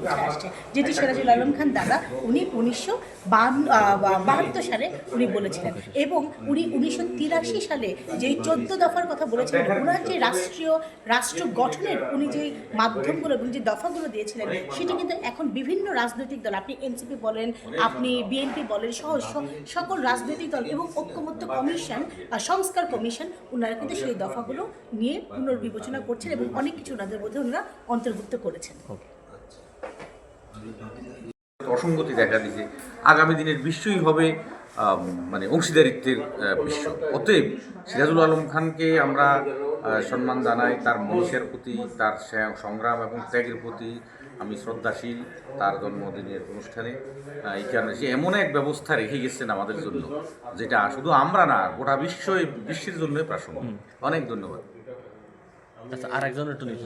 উঠে আসছে, যেটি সিরাজুল আলম খান দাদা উনি 1952 সালে উনি বলেছিলেন, এবং উনি 1983 সালে যেই 14 দফার কথা বলেছিলেন, ওনার যে রাষ্ট্র গঠনের উনি যে মাধ্যমগুলো এবং যে দফাগুলো দিয়েছিলেন, সেটি কিন্তু এখন বিভিন্ন রাজনৈতিক দল, আপনি এনসিপি বলেন, আপনি বিএনপি বলেন, সহ সকল রাজনৈতিক দল এবং ঐক্যমত্য কমিশন, সংস্কার কমিশন, ওনারা কিন্তু সেই দফাগুলো নিয়ে পুনর্বিবেচনা করছেন এবং অনেক কিছু ওনাদের মধ্যে ওনারা অন্তর্ভুক্ত করেছেন। অসঙ্গতি দেখা দিয়েছে, আগামী দিনের বিশ্বই হবে মানে অংশীদারিত্বের বিশ্ব। অতএব সিরাজুল আলম খানকে আমরা সম্মান জানাই, তার মনীষের প্রতি, তার সংগ্রাম এবং ত্যাগের প্রতি আমি শ্রদ্ধাশীল। তার জন্মদিনের অনুষ্ঠানে এই কারণে সে এমন এক ব্যবস্থা রেখে গেছেন আমাদের জন্য, যেটা শুধু আমরা না, গোটা বিশ্বের জন্যই প্রাসঙ্গিক। অনেক ধন্যবাদ। আচ্ছা, আরেকজন একটু নিতে